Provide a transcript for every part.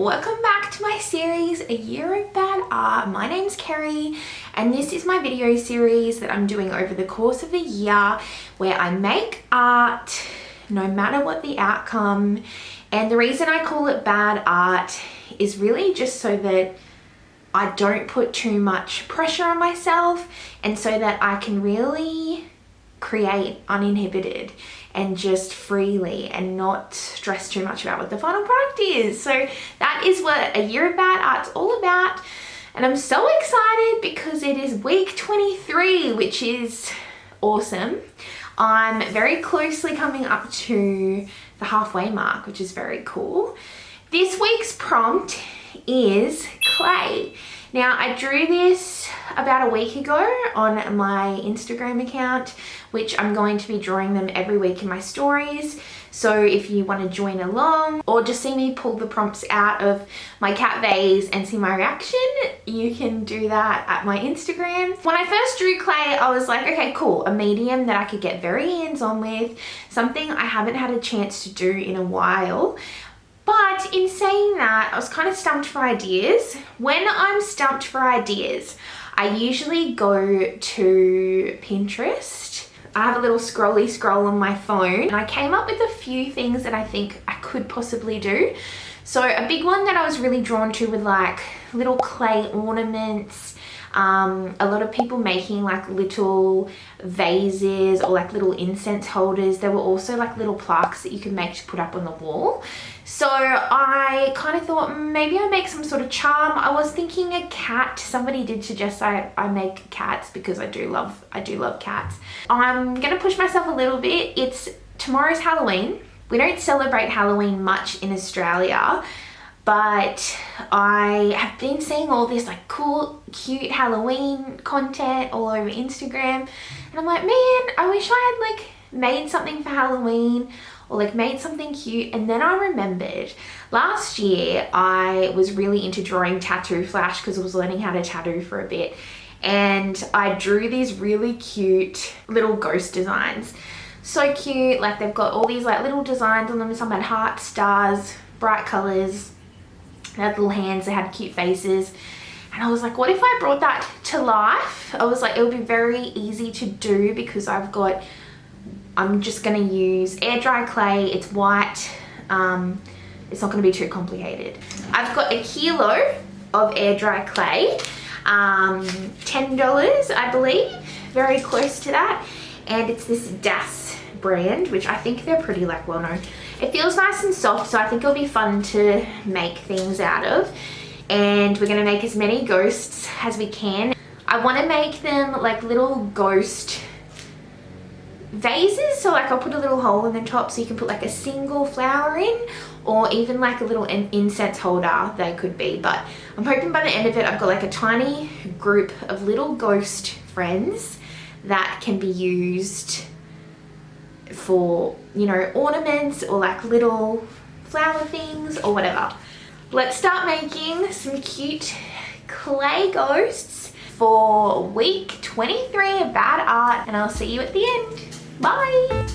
welcome back to my series, A Year of Bad Art. My name's Kerry and this is my video series that I'm doing over the course of a year where I make art no matter what the outcome. And the reason I call it bad art is really just so that I don't put too much pressure on myself and so that I can really create uninhibited and just freely and not stress too much about what the final product is. So that is what A Year of Bad Art's all about. And I'm so excited because it is week 23, which is awesome. I'm very closely coming up to the halfway mark, which is very cool. This week's prompt is clay. Now, I drew this about a week ago on my Instagram account, which I'm going to be drawing them every week in my stories. So if you want to join along or just see me pull the prompts out of my cat vase and see my reaction, you can do that at my Instagram. When I first drew clay, I was like, okay, cool, a medium that I could get very hands-on with, something I haven't had a chance to do in a while. But in saying that, I was kind of stumped for ideas. When I'm stumped for ideas, I usually go to Pinterest. I have a little scrolly scroll on my phone and I came up with a few things that I think I could possibly do. So a big one that I was really drawn to with like little clay ornaments, a lot of people making like little vases or like little incense holders. There were also like little plaques that you could make to put up on the wall. So I kind of thought maybe I make some sort of charm. I was thinking a cat. Somebody did suggest I make cats because I do love cats. I'm gonna push myself a little bit. Tomorrow's Halloween. We don't celebrate Halloween much in Australia, but I have been seeing all this like cool, cute Halloween content all over Instagram. And I'm like, man, I wish I had like made something for Halloween or like made something cute. And then I remembered last year I was really into drawing tattoo flash because I was learning how to tattoo for a bit. And I drew these really cute little ghost designs. So cute, like they've got all these like little designs on them. Some had hearts, stars, bright colors. They had little hands, they had cute faces. And I was like, what if I brought that to life? I was like, it would be very easy to do because I'm just gonna use air dry clay. It's white. It's not gonna be too complicated. I've got a kilo of air dry clay, $10, I believe, very close to that. And it's this Das brand, which I think they're pretty like well known. It feels nice and soft, so I think it'll be fun to make things out of. And we're gonna make as many ghosts as we can. I wanna make them like little ghost vases, so like I'll put a little hole in the top so you can put like a single flower in, or even like a little incense holder they could be. But I'm hoping by the end of it I've got like a tiny group of little ghost friends that can be used for, you know, ornaments or like little flower things or whatever. Let's start making some cute clay ghosts for week 23 of Bad Art, and I'll see you at the end. Bye!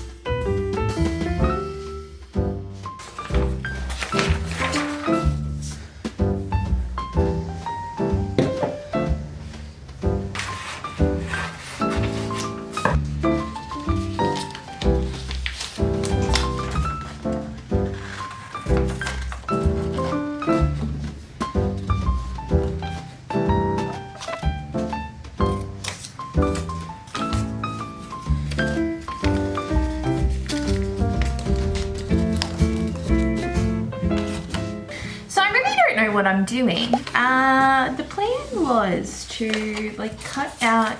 What I'm doing. The plan was to like cut out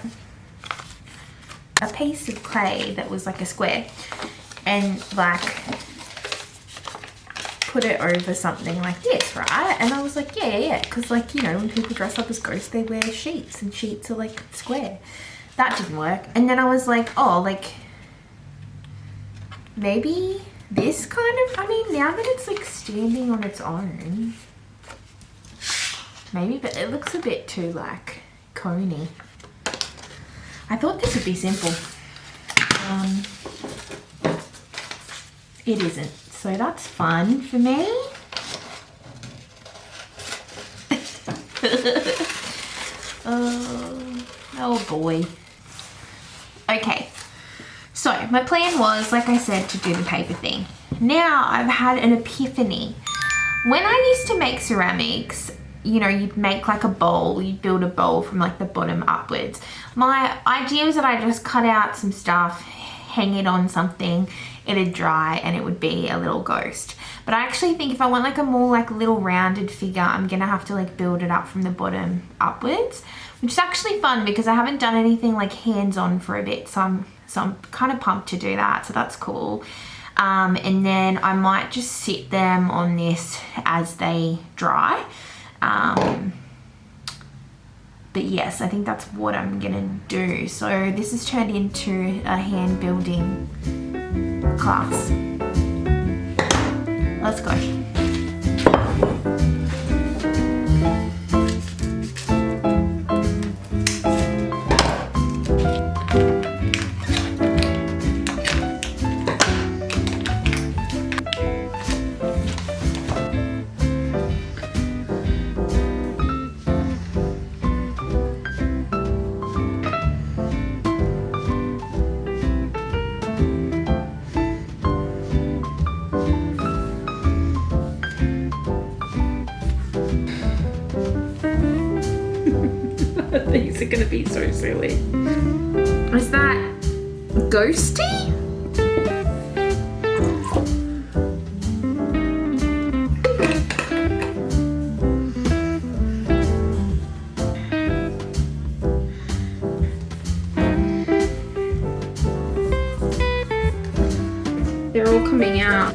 a piece of clay that was like a square and like put it over something like this, right? And I was like, yeah, because like, you know, when people dress up as ghosts, they wear sheets and sheets are like square. That didn't work. And then I was like, oh, like maybe this kind of, I mean, now that it's like standing on its own, maybe, but it looks a bit too like coney. I thought this would be simple. It isn't, so that's fun for me. Oh boy. Okay, so my plan was, like I said, to do the paper thing. Now I've had an epiphany. When I used to make ceramics, you know, you'd make like a bowl, you'd build a bowl from like the bottom upwards. My idea was that I just cut out some stuff, hang it on something, it'd dry and it would be a little ghost. But I actually think if I want like a more like little rounded figure, I'm gonna have to like build it up from the bottom upwards, which is actually fun because I haven't done anything like hands-on for a bit, so I'm kind of pumped to do that, so that's cool. And then I might just sit them on this as they dry. But yes, I think that's what I'm gonna do. So this has turned into a hand building class. Let's go. These are gonna be so silly. Is that ghosty? They're all coming out.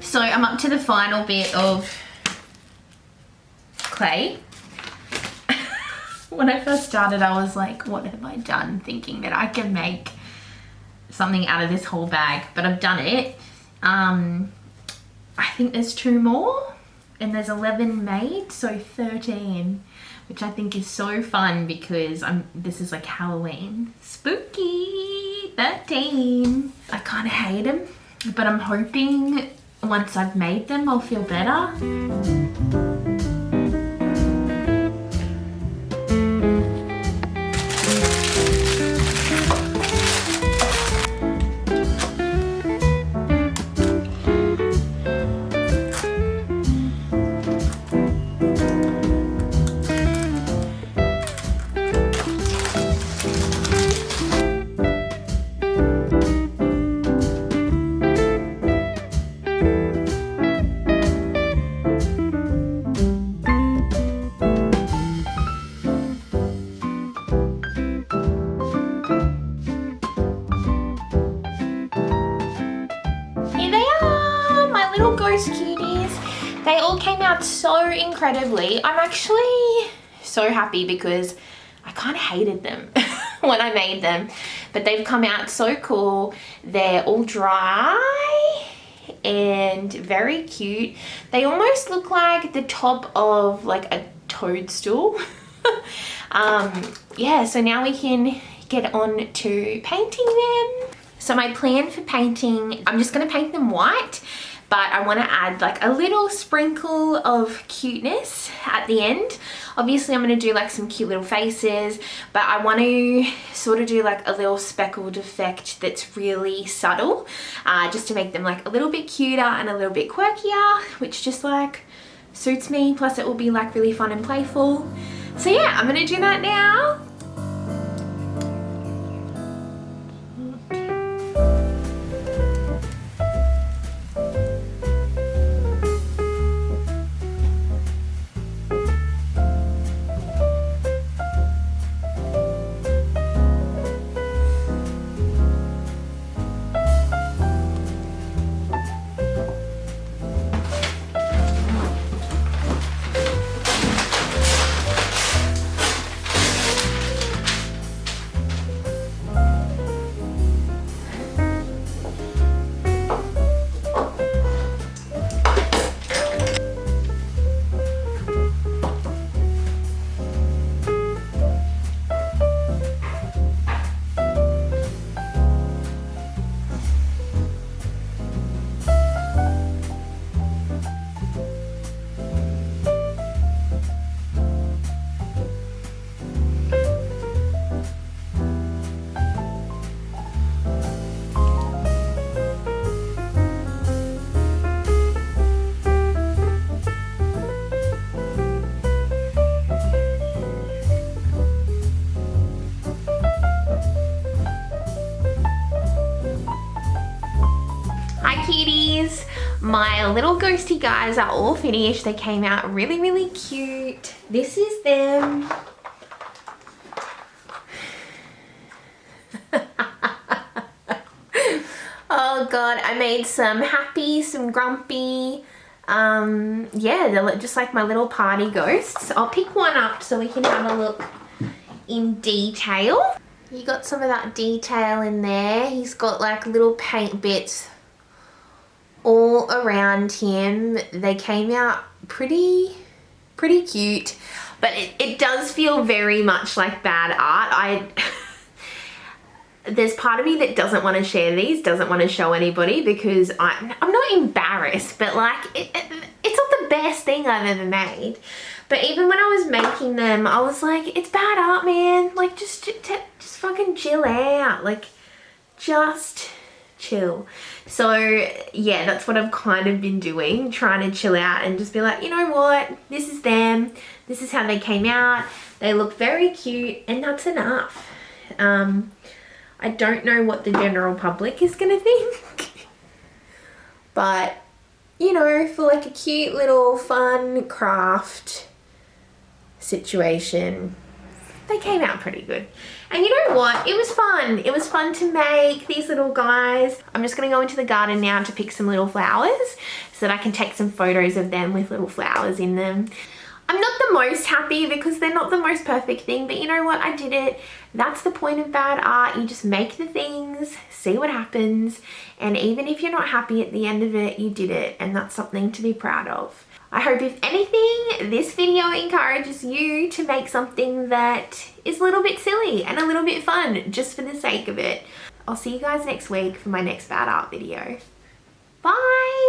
So I'm up to the final bit of clay. When I first started, I was like, what have I done? Thinking that I can make something out of this whole bag, but I've done it. I think there's 2 more and there's 11 made, so 13, which I think is so fun because this is like Halloween. Spooky 13. I kind of hate them, but I'm hoping once I've made them, I'll feel better. Ghost cuties. They all came out so incredibly. I'm actually so happy because I kind of hated them when I made them, but they've come out so cool. They're all dry and very cute. They almost look like the top of like a toadstool. Yeah, so now we can get on to painting them. So my plan for painting, I'm just going to paint them white, but I want to add like a little sprinkle of cuteness at the end. Obviously I'm going to do like some cute little faces, but I want to sort of do like a little speckled effect that's really subtle, just to make them like a little bit cuter and a little bit quirkier, which just like suits me. Plus it will be like really fun and playful. So yeah, I'm going to do that now. My little ghosty guys are all finished. They came out really, really cute. This is them. Oh God, I made some happy, some grumpy. Yeah, they look just like my little party ghosts. I'll pick one up so we can have a look in detail. You got some of that detail in there. He's got like little paint bits all around him. They came out pretty cute, but it does feel very much like bad art. There's part of me that doesn't want to share these, doesn't want to show anybody, because I'm not embarrassed, but like it's not the best thing I've ever made. But even when I was making them, I was like, it's bad art, man. Like just fucking chill out. Like just chill. So yeah, that's what I've kind of been doing, trying to chill out and just be like, you know what, this is them, this is how they came out, they look very cute, and that's enough. I don't know what the general public is gonna think, but you know, for like a cute little fun craft situation, they came out pretty good. And you know what? It was fun. It was fun to make these little guys. I'm just going to go into the garden now to pick some little flowers so that I can take some photos of them with little flowers in them. I'm not the most happy because they're not the most perfect thing, but you know what? I did it. That's the point of bad art. You just make the things, see what happens, and even if you're not happy at the end of it, you did it, and that's something to be proud of. I hope if anything, this video encourages you to make something that is a little bit silly and a little bit fun just for the sake of it. I'll see you guys next week for my next bad art video. Bye!